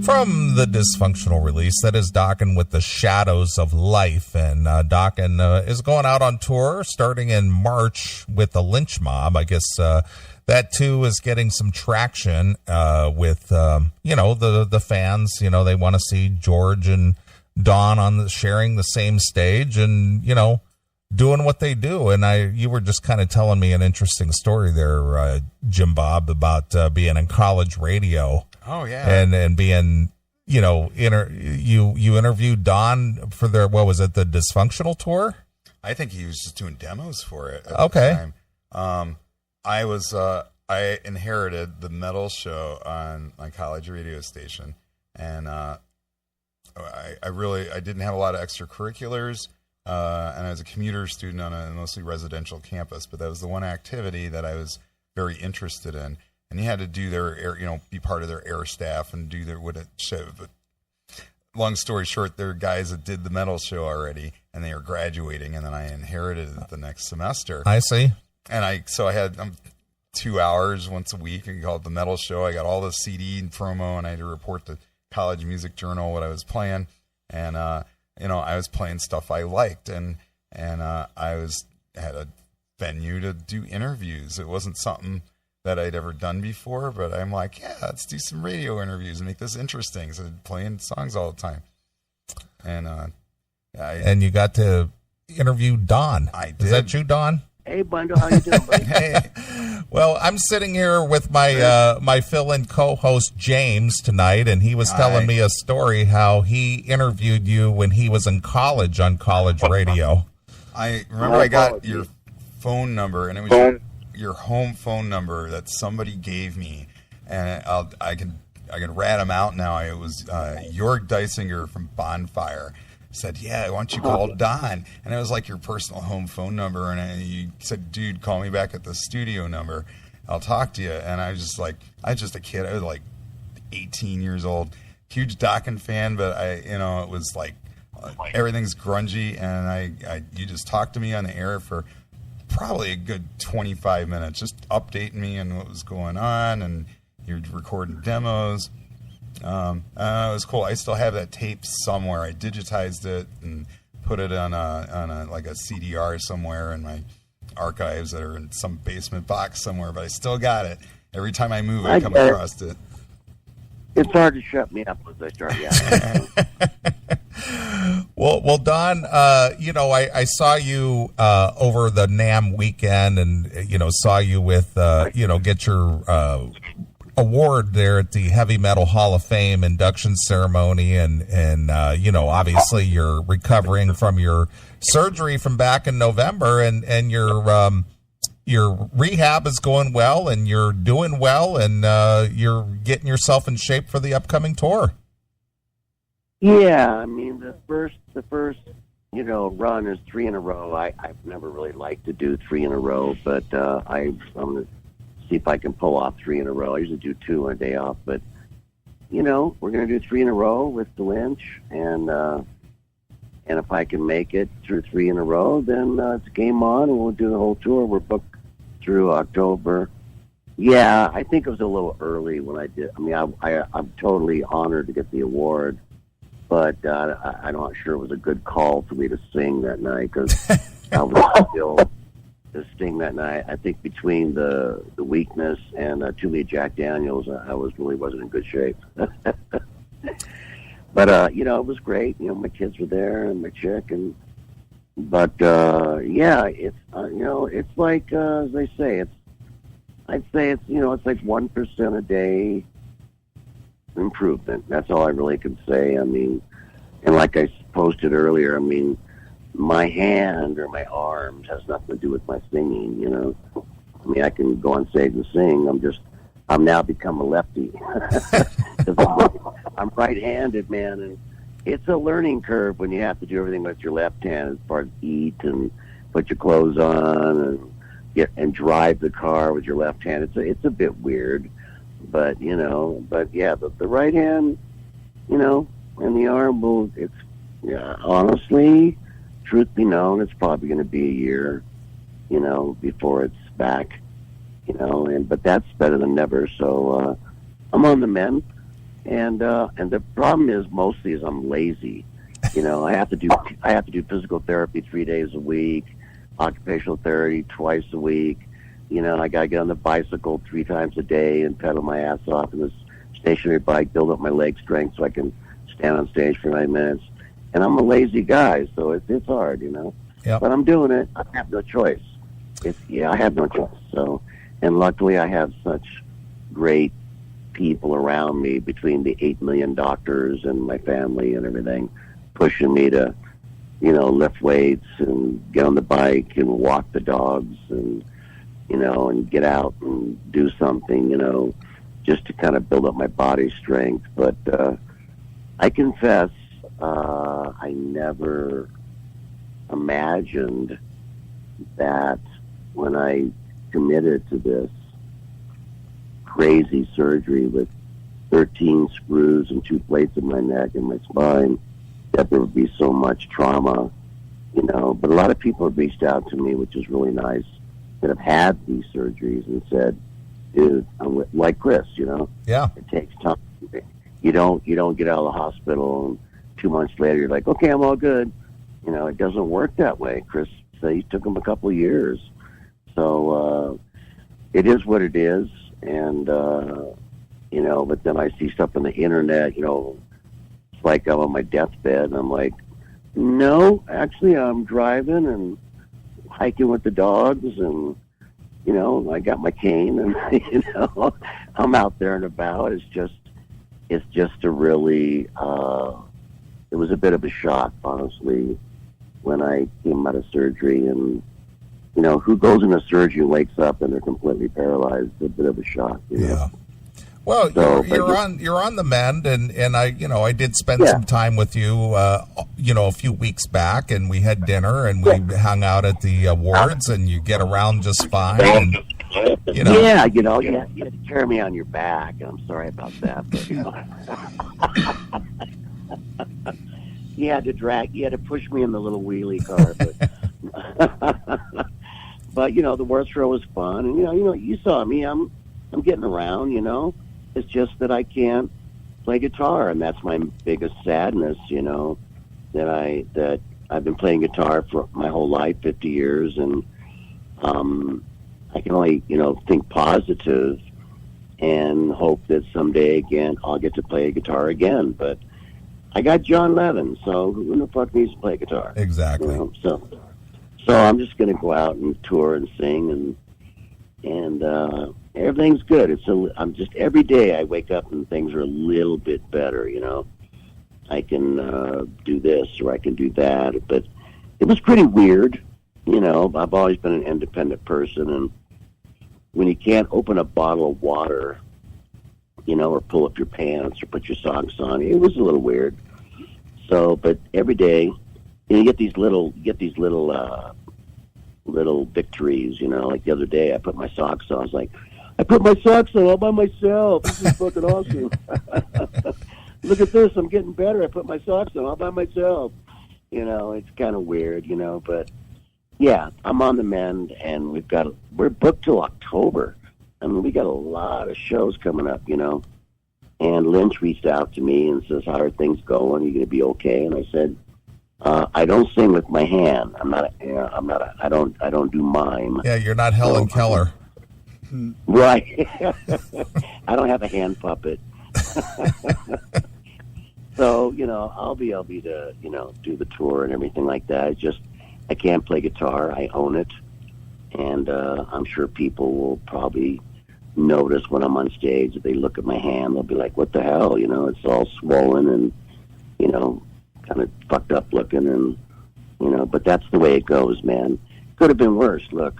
From the dysfunctional release, that is Dokken with The Shadows of Life. And Dokken is going out on tour starting in March with the Lynch Mob. I guess that, too, is getting some traction with, the fans. You know, they want to see George and Don sharing the same stage and, doing what they do. And you were just kind of telling me an interesting story there, Jim Bob, about being in college radio. Oh yeah, and being, you interviewed Don for their, what was it, the Dysfunctional tour? I think he was just doing demos for it. At okay. The time. I inherited the metal show on my college radio station, and I didn't have a lot of extracurriculars, and I was a commuter student on a mostly residential campus, but that was the one activity that I was very interested in. And he had to do their air, be part of their air staff and do their show. But long story short, there were guys that did the metal show already, and they were graduating, and then I inherited it the next semester. I see. And I had 2 hours once a week, and called it the metal show. I got all the CD and promo, and I had to report to College Music Journal what I was playing. And I was playing stuff I liked, and I had a venue to do interviews. It wasn't something that I'd ever done before, but I'm like, yeah, let's do some radio interviews and make this interesting. So playing songs all the time. And you got to interview Don. I did. Is that you, Don? Hey, Bundle, how you doing, buddy? Hey. Well, I'm sitting here with my my fill-in co-host James tonight, and he was telling me a story how he interviewed you when he was in college on college radio. I remember I got your phone number, and it was your home phone number that somebody gave me, and I can rat him out now. It was Jörg Deisinger from Bonfire. Said, yeah, why don't you call Don? And it was like your personal home phone number, and you said, dude, call me back at the studio number. I'll talk to you. And I was just a kid. I was like 18 years old, huge Dokken fan, but it was like everything's grungy, and you just talked to me on the air for probably a good 25 minutes, just updating me on what was going on, and you're recording demos. It was cool. I still have that tape somewhere. I digitized it and put it on a CDR somewhere in my archives that are in some basement box somewhere, but I still got it. Every time I move, I come across it. It's hard to shut me up once I start yelling. Well, Don, I saw you over the NAMM weekend, and saw you with get your award there at the Heavy Metal Hall of Fame induction ceremony, and obviously you're recovering from your surgery from back in November, and your rehab is going well, and you're doing well, and you're getting yourself in shape for the upcoming tour. Yeah, I mean, the first run is 3 in a row. I've never really liked to do 3 in a row, but I'm going to see if I can pull off 3 in a row. I usually do 2 on a day off, but we're going to do 3 in a row with the Lynch, and if I can make it through 3 in a row, then it's game on, and we'll do the whole tour. We're booked through October. Yeah, I think it was a little early when I did. I mean, I'm totally honored to get the award, but I'm not sure it was a good call for me to sing that night, because I was still to sing that night. I think between the weakness and too many Jack Daniels, I wasn't in good shape. But it was great. My kids were there and my chick, but it's it's like as they say, I'd say it's like 1% a day improvement. That's all I really can say. I mean, and like I posted earlier, I mean, my hand or my arms has nothing to do with my singing, I mean, I can go on stage and sing. I'm now become a lefty. I'm right-handed, man, and it's a learning curve when you have to do everything with your left hand, as far as eat and put your clothes on and drive the car with your left hand. It's a bit weird, but yeah, the right hand, and the arm honestly, truth be known, it's probably going to be a year, before it's back, but that's better than never. So I'm on the mend, And the problem is mostly is I'm lazy. I have to do physical therapy 3 days a week, occupational therapy twice a week. I gotta get on the bicycle 3 times a day and pedal my ass off in this stationary bike, build up my leg strength so I can stand on stage for 9 minutes. And I'm a lazy guy, so it's hard, Yep. But I'm doing it. I have no choice. I have no choice. So, and luckily I have such great people around me between the 8 million doctors and my family and everything, pushing me to, lift weights and get on the bike and walk the dogs and, and get out and do something, just to kind of build up my body strength. But I confess, I never imagined that when I committed to this crazy surgery with 13 screws and 2 plates in my neck and my spine, that there would be so much trauma, But a lot of people have reached out to me, which is really nice, that have had these surgeries and said, dude, I'm like Chris, Yeah. It takes time. You don't get out of the hospital and 2 months later you're like, okay, I'm all good. It doesn't work that way. Chris said it took him a couple of years. So it is what it is. And, but then I see stuff on the internet, it's like I'm on my deathbed and I'm like, no, actually I'm driving and hiking with the dogs and, I got my cane and, I'm out there and about. It's just a really, it was a bit of a shock, honestly, when I came out of surgery. And, who goes into surgery and wakes up and they're completely paralyzed? It's a bit of a shock. Yeah. Well, you're on the mend, and I did spend some time with you, a few weeks back, and we had dinner and we hung out at the wards, and you get around just fine. And, Yeah, you had to carry me on your back. I'm sorry about that. But, you had to push me in the little wheelie car. But the Worst Row was fun, and you saw me. I'm getting around. It's just that I can't play guitar, and that's my biggest sadness. That I've been playing guitar for my whole life, 50 years, and I can only think positive and hope that someday again I'll get to play guitar again. But I got John Levin, so who the fuck needs to play guitar? Exactly. So I'm just going to go out and tour and sing, and everything's good. I'm just every day I wake up and things are a little bit better. I can do this or I can do that, but it was pretty weird. I've always been an independent person, and when you can't open a bottle of water, or pull up your pants or put your socks on, it was a little weird. So, but every day, you get these little victories. Like the other day, I put my socks on. I was like, I put my socks on all by myself. This is fucking awesome. Look at this. I'm getting better. I put my socks on all by myself. It's kind of weird, but yeah, I'm on the mend, and we're booked till October. I mean, we got a lot of shows coming up, and Lynch reached out to me and says, how are things going? Are you going to be okay? And I said, I don't sing with my hand. I don't do mime. Yeah, you're not Helen Keller. Right. I don't have a hand puppet. So, I'll be able to, do the tour and everything like that. It's just, I can't play guitar. I own it. And I'm sure people will probably notice when I'm on stage. If they look at my hand, they'll be like, what the hell? It's all swollen and, kind of fucked up looking. And, but that's the way it goes, man. Could have been worse. Look,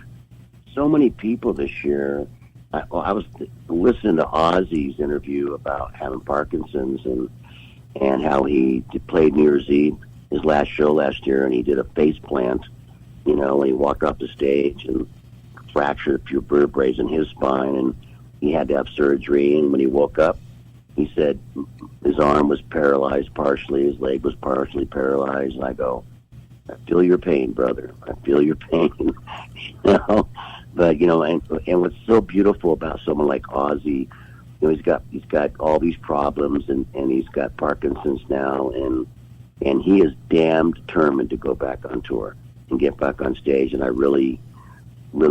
so many people this year. I was listening to Ozzy's interview about having Parkinson's and how he played New Year's Eve, his last show last year, and he did a face plant, and he walked off the stage and fractured a few vertebrae in his spine, and he had to have surgery. And when he woke up, he said his arm was paralyzed partially, his leg was partially paralyzed. And I go, I feel your pain, brother. I feel your pain. But and what's so beautiful about someone like Ozzy he's got all these problems, and he's got Parkinson's now, and he is damn determined to go back on tour and get back on stage, and I really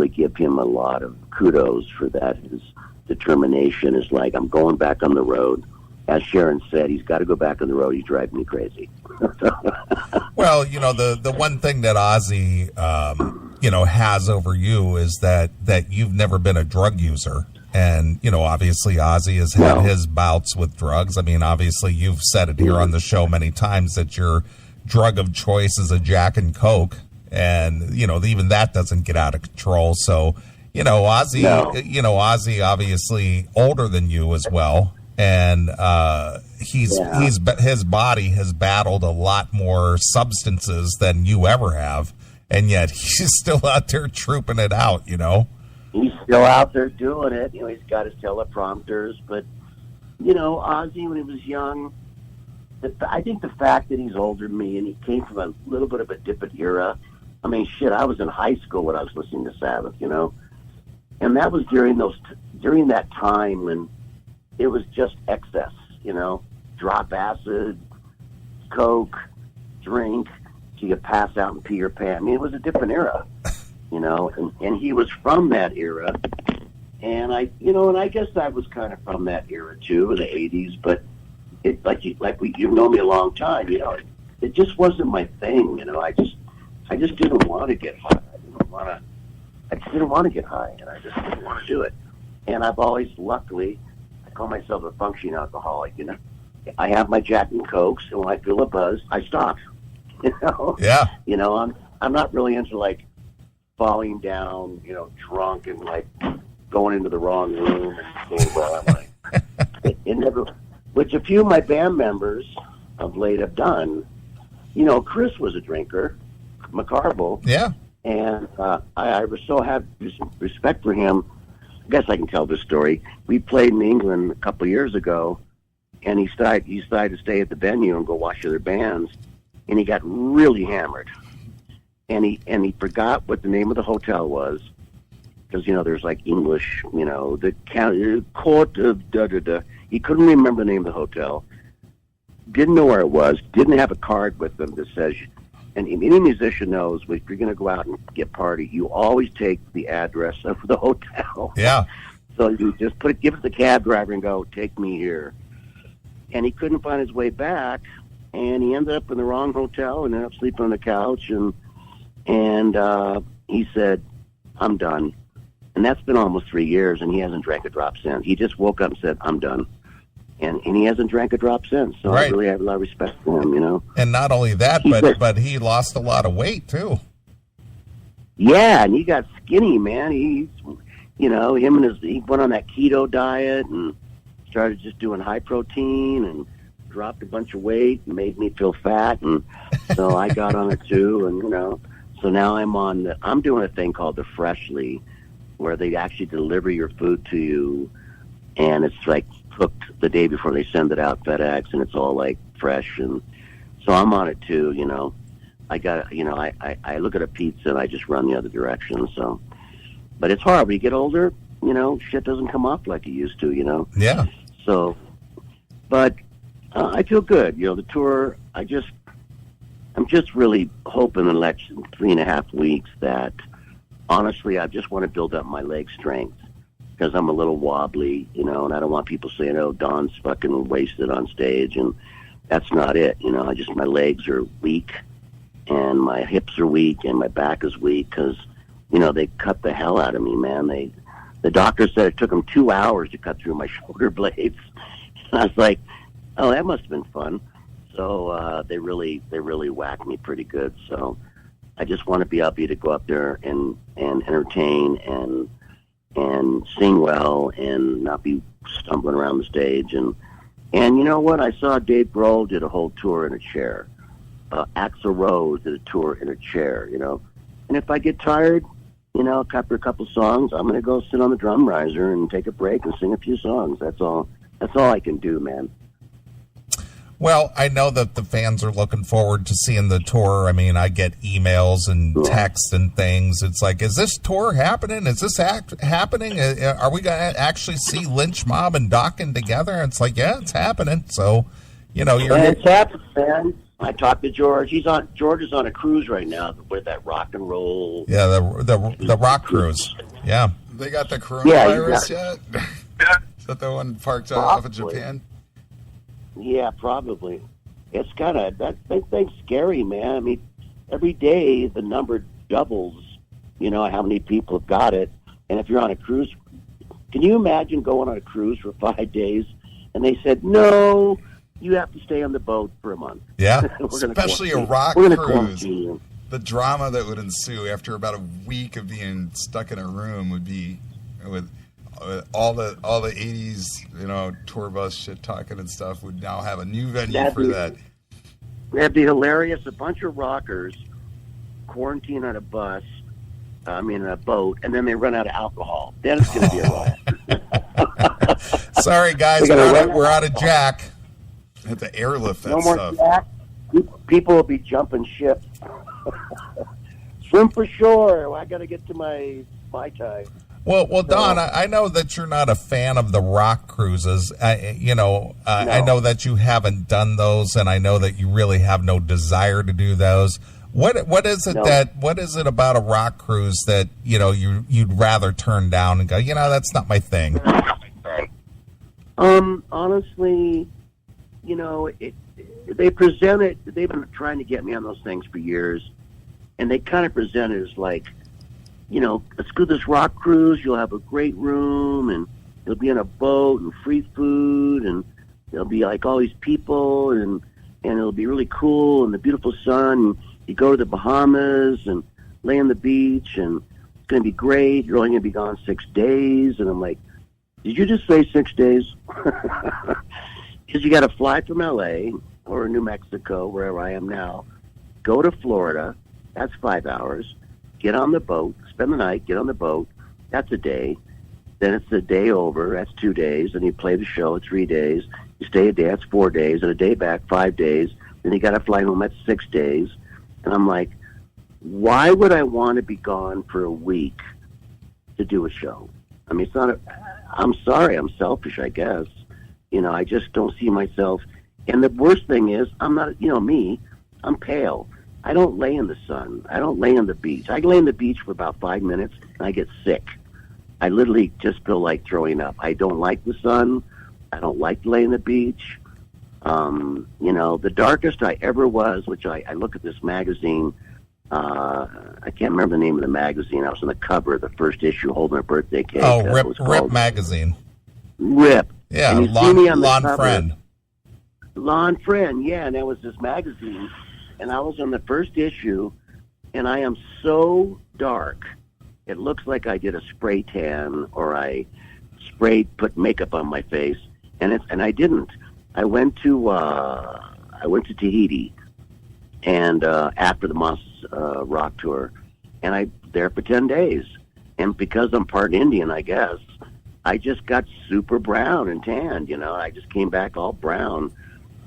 give him a lot of kudos for that. His determination is like, I'm going back on the road. As Sharon said, he's got to go back on the road. He's driving me crazy. Well, the one thing that Ozzy, has over you is that you've never been a drug user. And, obviously Ozzy has had his bouts with drugs. I mean, obviously you've said it here on the show many times that your drug of choice is a Jack and Coke. And, even that doesn't get out of control. So, Ozzy, Ozzy obviously older than you as well. And his body has battled a lot more substances than you ever have, and yet he's still out there trooping it out. He's still out there doing it. He's got his teleprompters, but Ozzy, when he was young, I think the fact that he's older than me and he came from a little bit of a different era. I mean, shit, I was in high school when I was listening to Sabbath, and that was during that time when it was just excess, drop acid, coke, drink, so you pass out and pee your pants. I mean, it was a different era, and he was from that era. And I guess I was kind of from that era too, the 80s, but you've known me a long time, it just wasn't my thing, I just didn't want to get high. I just didn't want to get high, and I just didn't want to do it. And I've always, luckily, I call myself a functioning alcoholic, I have my Jack and Cokes, and when I feel a buzz, I stop, Yeah. I'm not really into, falling down, drunk and, going into the wrong room and saying, well, I'm it never, which a few of my band members of late have done. Chris was a drinker, McCarville. Yeah. And I so have respect for him. I guess I can tell this story. We played in England a couple of years ago, and he decided to stay at the venue and go watch other bands, and he got really hammered. And he forgot what the name of the hotel was, because there's English, the court of da-da-da. He couldn't remember the name of the hotel, didn't know where it was, didn't have a card with him that says, and any musician knows, if you're going to go out and get party, you always take the address of the hotel. Yeah. So you just give it to the cab driver and go, take me here. And he couldn't find his way back, and he ended up in the wrong hotel and ended up sleeping on the couch, and he said, I'm done. And that's been almost 3 years, and he hasn't drank a drop since. He just woke up and said, I'm done. And he hasn't drank a drop since. So right. I really have a lot of respect for him, And not only that, but he lost a lot of weight, too. Yeah, and he got skinny, man. He went on that keto diet and started just doing high protein and dropped a bunch of weight and made me feel fat. And so I got on it, too. And, so now I'm doing a thing called the Freshly, where they actually deliver your food to you, and it's cooked the day before they send it out FedEx, and it's all fresh. And so I'm on it too. I got I look at a pizza and I just run the other direction. So, but it's hard when you get older. Shit doesn't come up like it used to. Yeah. So, but I feel good. The tour. I'm just really hoping in the next 3.5 weeks that, honestly, I just want to build up my leg strength, because I'm a little wobbly, and I don't want people saying, oh, Don's fucking wasted on stage, and that's not it. My legs are weak, and my hips are weak, and my back is weak, because, they cut the hell out of me, man. The doctor said it took them 2 hours to cut through my shoulder blades. And I was like, oh, that must have been fun. So they really whacked me pretty good. So I just want to be able to go up there and entertain and sing well and not be stumbling around the stage. And you know what? I saw Dave Grohl did a whole tour in a chair. Axl Rose did a tour in a chair, And if I get tired, after a couple songs, I'm going to go sit on the drum riser and take a break and sing a few songs. That's all I can do, man. Well, I know that the fans are looking forward to seeing the tour. I mean, I get emails and texts and things. It's like, is this tour happening? Is this happening? Are we going to actually see Lynch Mob and Dokken together? It's like, yeah, it's happening. So, it's happening, man. I talked to George. George is on a cruise right now with that rock and roll. Yeah, the rock cruise. Yeah. They got the coronavirus yet? Is that the one parked off of Japan? Yeah, probably. It's kind of, that thing's scary, man. I mean, every day the number doubles, how many people have got it. And if you're on a cruise, can you imagine going on a cruise for 5 days and they said, no, you have to stay on the boat for a month. Yeah, especially a rock cruise. The drama that would ensue after about a week of being stuck in a room would be with all the 80s, tour bus shit talking and stuff would now have a new venue for that. That'd be hilarious. A bunch of rockers quarantine on a boat, and then they run out of alcohol. Then it's going to be a riot. Sorry, guys, we're out of Jack. Have to airlift that no more stuff. Jack. People will be jumping ship. Swim for shore. Well, I got to get to my Mai Tai. Well, Don, I know that you're not a fan of the rock cruises. I know that you haven't done those, and I know that you really have no desire to do those. What is it what is it about a rock cruise that you'd rather turn down and go, that's not my thing? Honestly, they present it. They've been trying to get me on those things for years, and they kind of present it as like, let's go this rock cruise. You'll have a great room, and you'll be in a boat and free food, and there'll be like all these people, and it'll be really cool, and the beautiful sun. And you go to the Bahamas and lay on the beach, and it's going to be great. You're only going to be gone 6 days, and I'm like, did you just say 6 days? Because you got to fly from L.A. or New Mexico, wherever I am now, go to Florida. That's 5 hours. Get on the boat, spend the night, get on the boat. That's a day. Then it's the day over. That's 2 days. Then you play the show. 3 days. You stay a day. That's 4 days. And a day back, 5 days. Then you got to fly home. That's 6 days. And I'm like, why would I want to be gone for a week to do a show? I mean, it's not I'm sorry. I'm selfish, I guess. I just don't see myself. And the worst thing is, I'm not, me, I'm pale. I don't lay in the sun. I don't lay on the beach. I lay on the beach for about 5 minutes, and I get sick. I literally just feel like throwing up. I don't like the sun. I don't like to lay on the beach. The darkest I ever was, which I look at this magazine. I can't remember the name of the magazine. I was on the cover of the first issue holding a birthday cake. Oh, Rip magazine. Rip. Yeah, Lawn Friend. Lawn Friend, yeah, and that was this magazine. And I was on the first issue, and I am so dark. It looks like I did a spray tan, or I put makeup on my face, and I didn't. I went to Tahiti, and after the Moss Rock tour, and I there for 10 days. And because I'm part Indian, I guess, I just got super brown and tanned. I just came back all brown.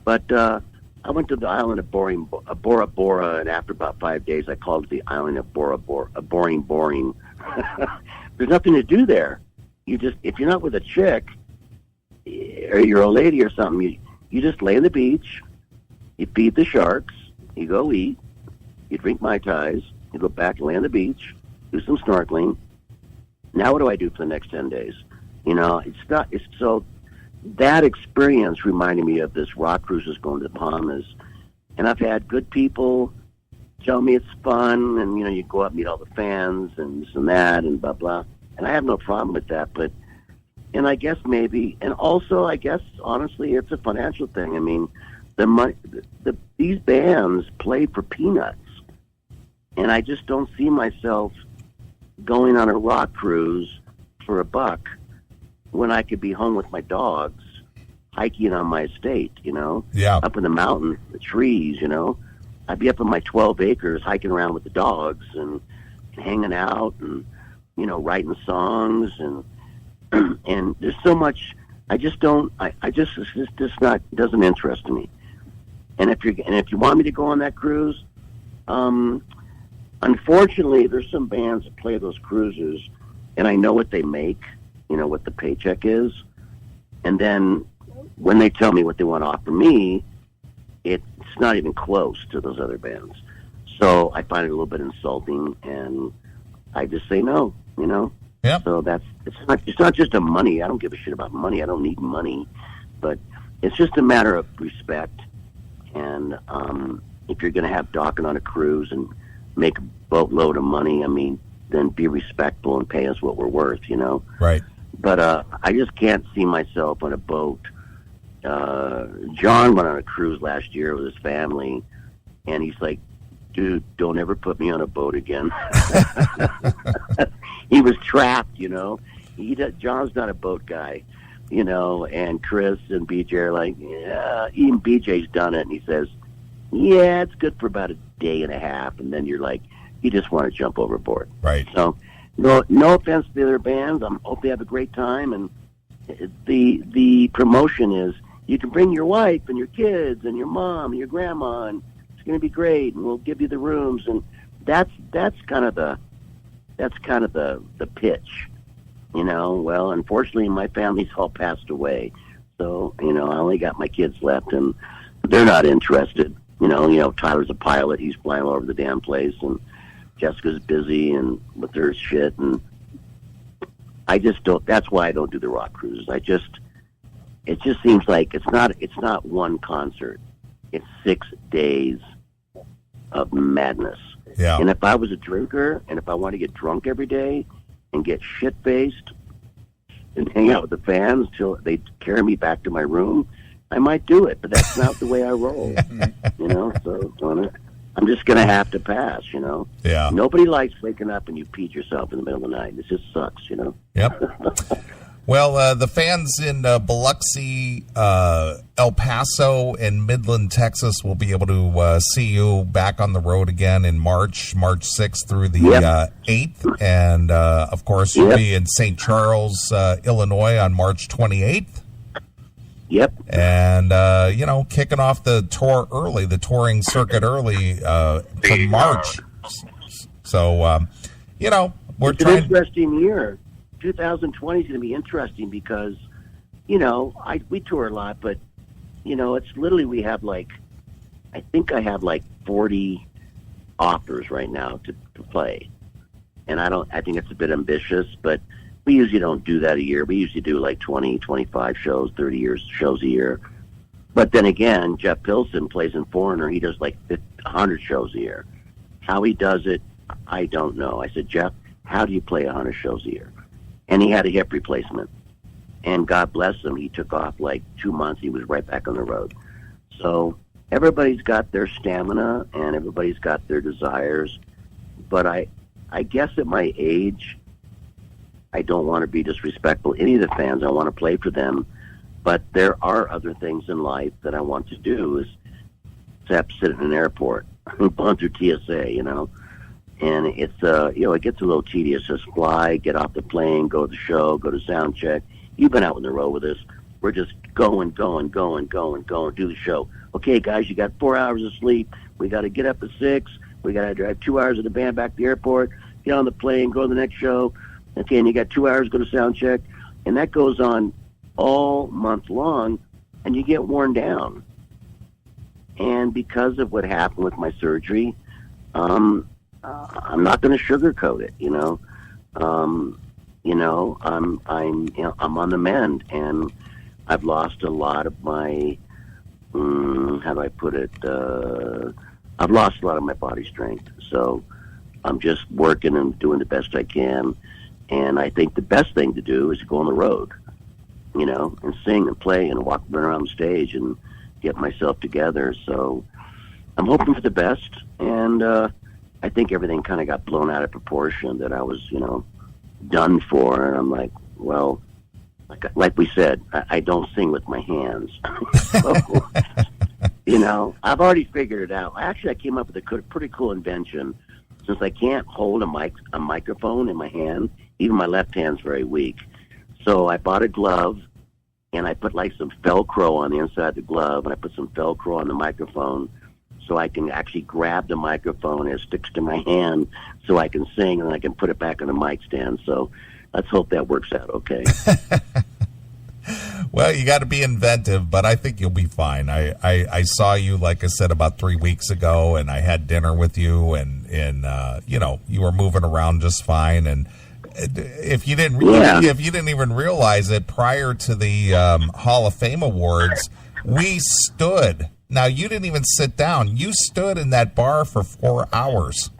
But I went to the island of Bora Bora, and after about 5 days, I called it the island of Bora Bora, boring. There's nothing to do there. If you're not with a chick, or you're a lady or something, you just lay on the beach, you feed the sharks, you go eat, you drink Mai Tais, you go back and lay on the beach, do some snorkeling. Now what do I do for the next 10 days? It's so. That experience reminded me of this rock cruises going to the Bahamas. And I've had good people tell me it's fun, and, you go up and meet all the fans and this and that and blah, blah. And I have no problem with that. And I guess maybe, and also I guess, honestly, it's a financial thing. I mean, these bands play for peanuts. And I just don't see myself going on a rock cruise for $1 when I could be home with my dogs, hiking on my estate, Yeah. Up in the mountains, the trees, I'd be up in my 12 acres hiking around with the dogs and hanging out and, writing songs and there's so much. I just don't, it's just not, doesn't interest me. And if you want me to go on that cruise, unfortunately, there's some bands that play those cruises, and I know what they make, what the paycheck is, and then when they tell me what they want to offer me, it's not even close to those other bands. So I find it a little bit insulting, and I just say no, Yep. So it's not just a money. I don't give a shit about money. I don't need money, but it's just a matter of respect. And if you're going to have Dokken on a cruise and make a boatload of money, I mean, then be respectful and pay us what we're worth, Right. But I just can't see myself on a boat. John went on a cruise last year with his family, and he's like, dude, don't ever put me on a boat again. He was trapped, John's not a boat guy, and Chris and BJ are like, yeah, even BJ's done it, and he says, yeah, it's good for about a day and a half, and then you're like, you just want to jump overboard. Right. So, no offense to the other bands. I hope they have a great time, and the promotion is you can bring your wife and your kids and your mom and your grandma, and it's going to be great, and we'll give you the rooms, and that's kind of the pitch, Well, unfortunately, my family's all passed away, so I only got my kids left, and they're not interested. Tyler's a pilot; he's flying all over the damn place, and Jessica's busy and with her shit, and I just don't. That's why I don't do the rock cruises. It just seems like it's not one concert. It's 6 days of madness. Yeah. And if I was a drinker, and if I want to get drunk every day and get shit-faced and hang out with the fans till they carry me back to my room, I might do it, but that's not the way I roll. So I'm just going to have to pass, Yeah. Nobody likes waking up and you peed yourself in the middle of the night. It just sucks, Yep. Well, the fans in Biloxi, El Paso, and Midland, Texas will be able to see you back on the road again in March 6th through the 8th. And, of course, you'll be in St. Charles, Illinois on March 28th. Yep. And, kicking off the tour early, the touring circuit early to March. So, we're it's trying. An interesting year. 2020 is going to be interesting because, we tour a lot, but, it's literally we have I think I have 40 offers right now to play. And I think it's a bit ambitious, but we usually don't do that a year. We usually do 20, 25 shows, 30 shows a year. But then again, Jeff Pilson plays in Foreigner. He does 100 shows a year. How he does it, I don't know. I said, Jeff, how do you play 100 shows a year? And he had a hip replacement. And God bless him, he took off 2 months. He was right back on the road. So everybody's got their stamina and everybody's got their desires. But I guess at my age, I don't want to be disrespectful to any of the fans. I want to play for them. But there are other things in life that I want to do, except sit in an airport, run through TSA, And it's, it gets a little tedious. Just fly, get off the plane, go to the show, go to sound check. You've been out on the road with us. We're just going, do the show. Okay, guys, you got 4 hours of sleep. We got to get up at 6. We got to drive 2 hours of the band back to the airport, get on the plane, go to the next show. Okay, and you got 2 hours to go to sound check. And that goes on all month long, and you get worn down. And because of what happened with my surgery, I'm not going to sugarcoat it, I'm on the mend, and I've lost a lot of my, how do I put it? I've lost a lot of my body strength, so I'm just working and doing the best I can. And I think the best thing to do is to go on the road, and sing and play and walk around the stage and get myself together. So I'm hoping for the best, and I think everything kind of got blown out of proportion that I was, done for. And I'm like, well, like we said, I don't sing with my hands. So, I've already figured it out. Actually, I came up with a pretty cool invention. Since I can't hold a microphone in my hand, even my left hand's very weak. So I bought a glove, and I put like some Velcro on the inside of the glove, and I put some Velcro on the microphone so I can actually grab the microphone and it sticks to my hand so I can sing, and I can put it back on the mic stand. So let's hope that works out okay. Well, you got to be inventive, but I think you'll be fine. I saw you, like I said, about 3 weeks ago, and I had dinner with you, and you know, you were moving around just fine. And if you didn't even realize it, prior to the Hall of Fame Awards, we stood. Now, you didn't even sit down. You stood in that bar for 4 hours.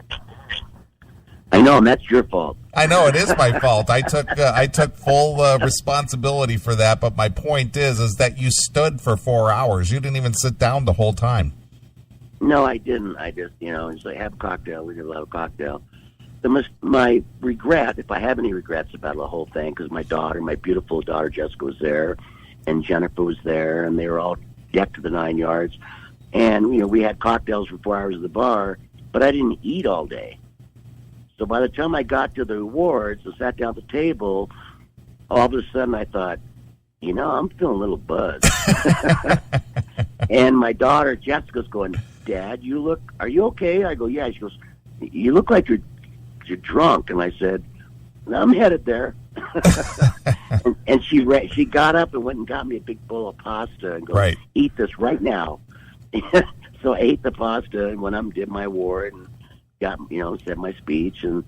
I know, and that's your fault. I know, it is my fault. I took full responsibility for that, but my point is that you stood for 4 hours. You didn't even sit down the whole time. No, I didn't. I just, you know, just like, have a cocktail. We could have a cocktail. My regret, if I have any regrets about the whole thing, because my beautiful daughter Jessica was there, and Jennifer was there, and they were all decked to the 9 yards. And, you know, we had cocktails for 4 hours at the bar, but I didn't eat all day. So by the time I got to the awards and sat down at the table, all of a sudden I thought, you know, I'm feeling a little buzzed. And my daughter Jessica's going, Dad, are you okay? I go, yeah. She goes, you look like you're drunk. And I said, no, I'm headed there. and she got up and went and got me a big bowl of pasta and goes, right, eat this right now. So I ate the pasta and went up and did my award and got, you know, said my speech, and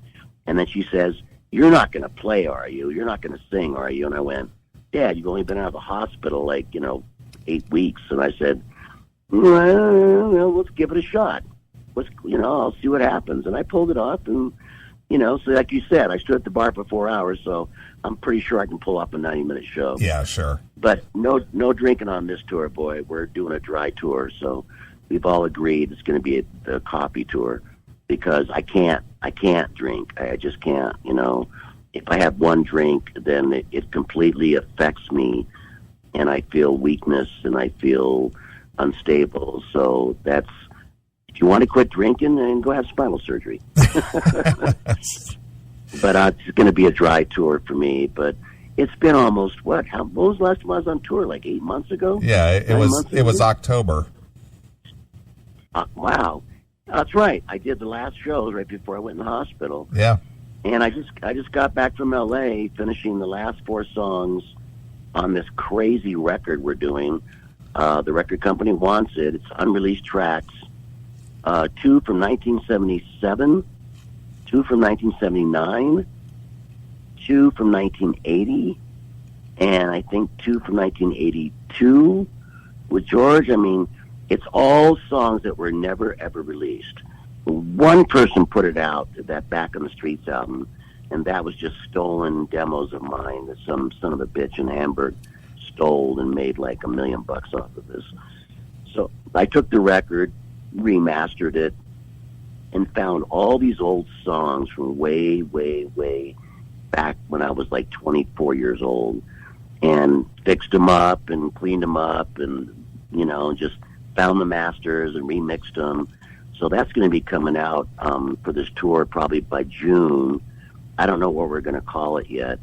then she says, you're not going to play, are you? You're not going to sing, are you? And I went, Dad, you've only been out of the hospital 8 weeks. And I said, well, let's give it a shot. I'll see what happens. And I pulled it off, and, you know, so like you said, I stood at the bar for 4 hours, so I'm pretty sure I can pull off a 90-minute show. Yeah, sure. But no drinking on this tour, boy. We're doing a dry tour, so we've all agreed it's going to be a coffee tour. Because I can't drink. I just can't, you know. If I have one drink, then it completely affects me, and I feel weakness, and I feel unstable. So if you want to quit drinking, then go have spinal surgery. But it's going to be a dry tour for me. But it's been almost, when was the last time I was on tour? Like 8 months ago? Yeah, it was October. Wow. That's right. I did the last shows right before I went in the hospital. Yeah. And I just got back from L.A. finishing the last 4 songs on this crazy record we're doing. The record company wants it. It's unreleased tracks. 2 from 1977, 2 from 1979, 2 from 1980, and I think 2 from 1982 with George. I mean, it's all songs that were never, ever released. One person put it out, that Back on the Streets album, and that was just stolen demos of mine that some son of a bitch in Hamburg stole and made like $1 million off of this. So I took the record, remastered it, and found all these old songs from way, way, way back when I was like 24 years old, and fixed them up and cleaned them up and, you know, just found the masters and remixed them. So that's going to be coming out for this tour probably by June. I don't know what we're going to call it yet.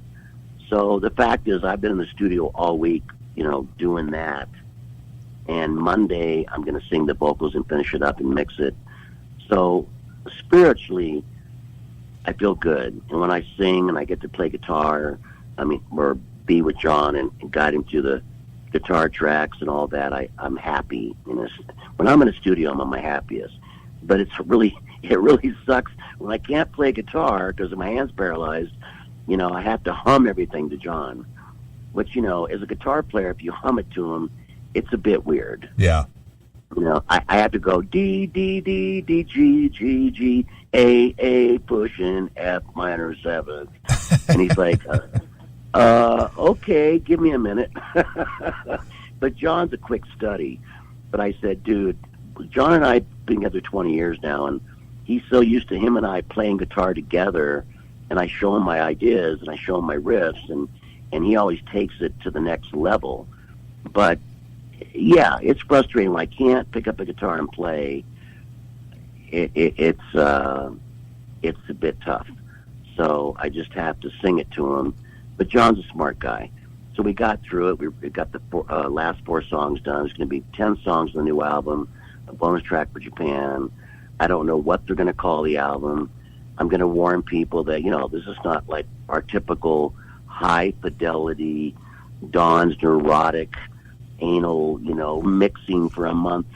So the fact is, I've been in the studio all week, you know, doing that. And Monday, I'm going to sing the vocals and finish it up and mix it. So spiritually, I feel good. And when I sing and I get to play guitar, or be with John and guide him through the guitar tracks and all that, I'm happy. You know, when I'm in the studio, I'm at my happiest. But it really sucks when I can't play guitar because my hand's paralyzed. You know, I have to hum everything to John. Which, you know, as a guitar player, if you hum it to him, it's a bit weird. Yeah. You know, I have to go D, D, D, D, G, G, G, A, pushing F minor 7th. And he's like, okay, give me a minute. But John's a quick study. But I said, dude, John and I have been together 20 years now, and he's so used to him and I playing guitar together, and I show him my ideas, and I show him my riffs, and he always takes it to the next level. But, yeah, it's frustrating when I can't pick up a guitar and play. It's a bit tough. So I just have to sing it to him. But John's a smart guy. So we got through it. We got the last 4 songs done. It's going to be 10 songs on the new album, a bonus track for Japan. I don't know what they're going to call the album. I'm going to warn people that, this is not like our typical high fidelity, Don's neurotic, anal, mixing for a month,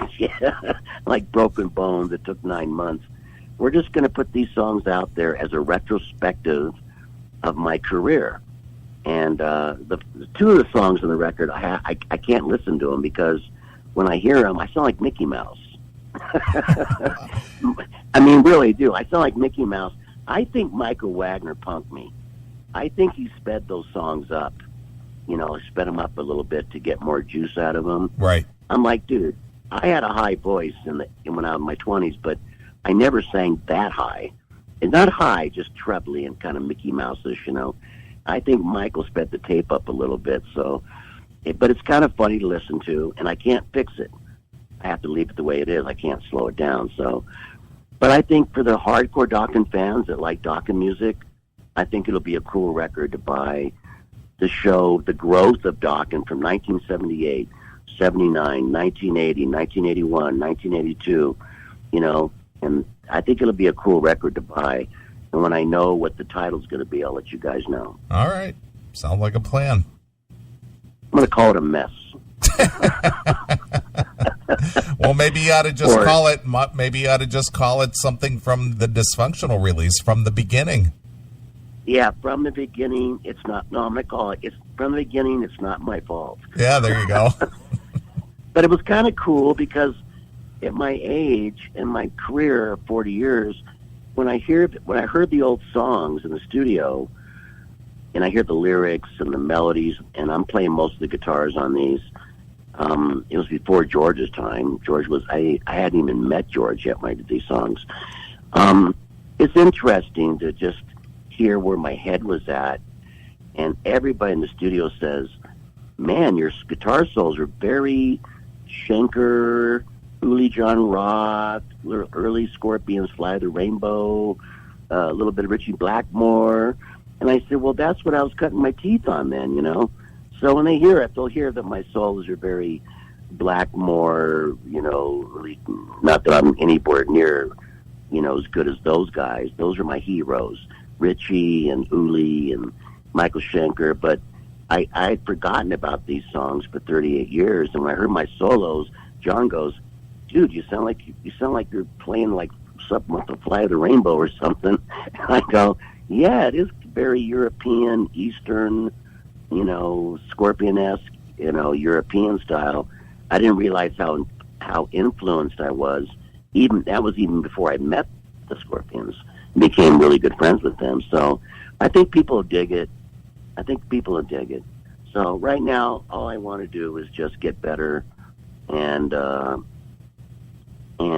like Broken Bones that took 9 months. We're just going to put these songs out there as a retrospective of my career. And the 2 of the songs on the record, I can't listen to them because when I hear them, I sound like Mickey Mouse. I mean, really do. I sound like Mickey Mouse. I think Michael Wagner punked me. I think he sped those songs up. Sped them up a little bit to get more juice out of them. Right. I'm like, dude, I had a high voice when I was in my 20s, but I never sang that high. And not high, just trebly and kind of Mickey Mouse-ish, I think Michael sped the tape up a little bit, but it's kind of funny to listen to, and I can't fix it. I have to leave it the way it is. I can't slow it down. But I think for the hardcore Dokken fans that like Dokken music, I think it'll be a cool record to buy to show the growth of Dokken from 1978, 79, 1980, 1981, 1982, and I think it'll be a cool record to buy. And when I know what the title's going to be, I'll let you guys know. All right. Sounds like a plan. I'm going to call it a mess. Well, maybe you ought to just call it. Maybe you ought to just call it something from the Dysfunctional release, from the beginning. Yeah, from the beginning, it's not. No, I'm going to call it. It's from the beginning. It's not my fault. Yeah, there you go. But it was kind of cool because at my age and my career of 40 years, when I heard the old songs in the studio, and I hear the lyrics and the melodies, and I'm playing most of the guitars on these. It was before George's time. I hadn't even met George yet when I did these songs. It's interesting to just hear where my head was at, and everybody in the studio says, man, your guitar solos are very Schenker, Uli John Roth, early Scorpions, Fly the Rainbow, a little bit of Richie Blackmore. And I said, well, that's what I was cutting my teeth on then, So when they hear it, they'll hear that my solos are very Blackmore, really, not that I'm anywhere near, as good as those guys. Those are my heroes, Richie and Uli and Michael Schenker. But I'd forgotten about these songs for 38 years. And when I heard my solos, John goes, dude, you sound like you're playing like something with the Fly of the Rainbow or something. And I go, yeah, it is very European, Eastern, Scorpion-esque, European style. I didn't realize how influenced I was. That was even before I met the Scorpions. Became really good friends with them. So I think people will dig it. So right now, all I want to do is just get better, and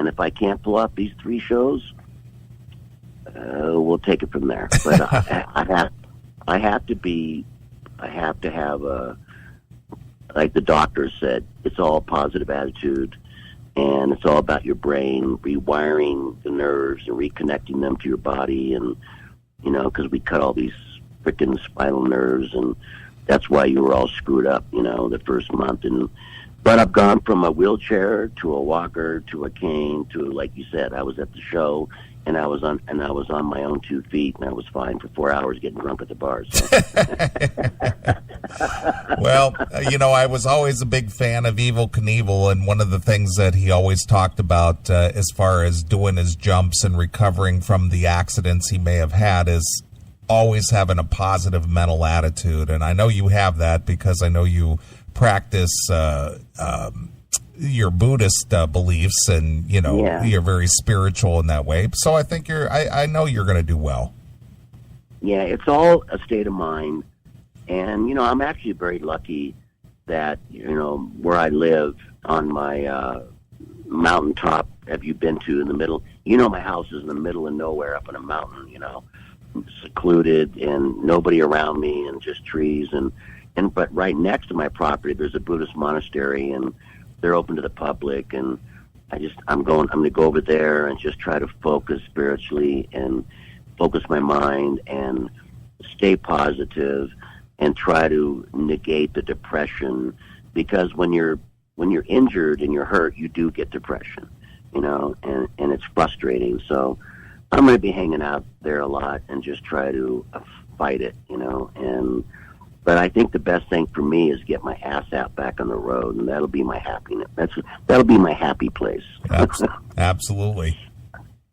if I can't pull off these 3 shows, we'll take it from there. But I have to have like the doctor said, it's all positive attitude, and it's all about your brain, rewiring the nerves and reconnecting them to your body, and because we cut all these freaking spinal nerves, and that's why you were all screwed up, the first month. But I've gone from a wheelchair to a walker to a cane to, like you said, I was at the show and I was on my own 2 feet, and I was fine for 4 hours getting drunk at the bar. So. Well, I was always a big fan of Evel Knievel, and one of the things that he always talked about as far as doing his jumps and recovering from the accidents he may have had is always having a positive mental attitude. And I know you have that because I know you practice your Buddhist beliefs, and you're very spiritual in that way. So I think I know you're going to do well. Yeah, it's all a state of mind, and I'm actually very lucky that where I live on my mountaintop. Have you been to in the middle? My house is in the middle of nowhere, up in a mountain. Secluded and nobody around me, and just trees but right next to my property there's a Buddhist monastery, and they're open to the public, and I'm going to go over there and just try to focus spiritually and focus my mind and stay positive and try to negate the depression, because when you're injured and you're hurt, you do get depression, and it's frustrating. So I'm going to be hanging out there a lot and just try to fight it, but I think the best thing for me is get my ass out back on the road, and that'll be my happiness. That'll be my happy place. Absolutely.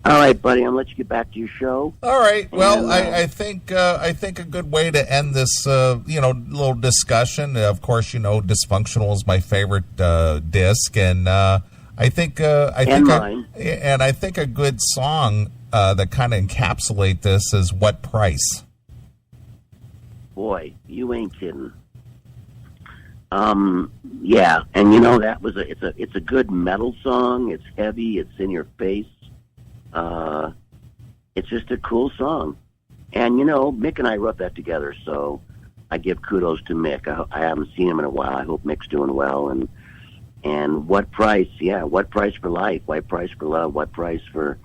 All right, buddy. I'm gonna let you get back to your show. All right. Well, I think a good way to end this, little discussion. Of course, Dysfunctional is my favorite disc, and I think a good song that kind of encapsulate this is "What Price." Boy, you ain't kidding. Yeah, and it's a good metal song. It's heavy. It's in your face. It's just a cool song. And, Mick and I wrote that together, so I give kudos to Mick. I haven't seen him in a while. I hope Mick's doing well. And what price? Yeah, what price for life? What price for love? What price for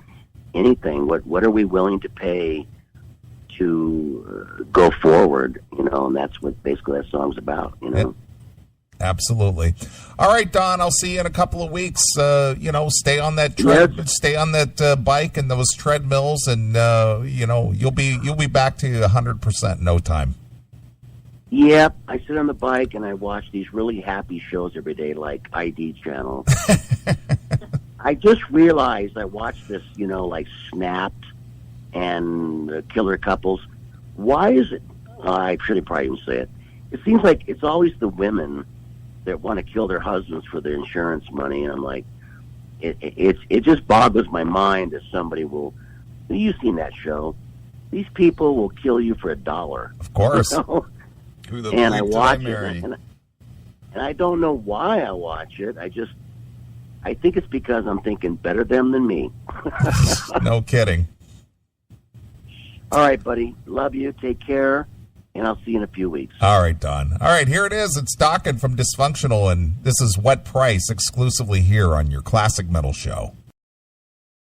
anything? What are we willing to pay to go forward? And that's what basically that song's about, Absolutely. All right, Don, I'll see you in a couple of weeks. Stay on that stay on that bike and those treadmills, and you'll be back to 100% in no time. Yep, I sit on the bike and I watch these really happy shows every day, like ID Channel. I just realized I watched this, like Snapped and Killer Couples. Why is it? I shouldn't probably even say it. It seems like it's always the women that want to kill their husbands for their insurance money, and I'm like, it just boggles my mind that somebody will. You've seen that show. These people will kill you for $1. Of course. Who the and I watch it, and I don't know why I watch it. I think it's because I'm thinking better them than me. No kidding. All right, buddy. Love you. Take care. And I'll see you in a few weeks. All right, Don. All right, here it is. It's Dokken from Dysfunctional, and this is What Price, exclusively here on your Classic Metal Show.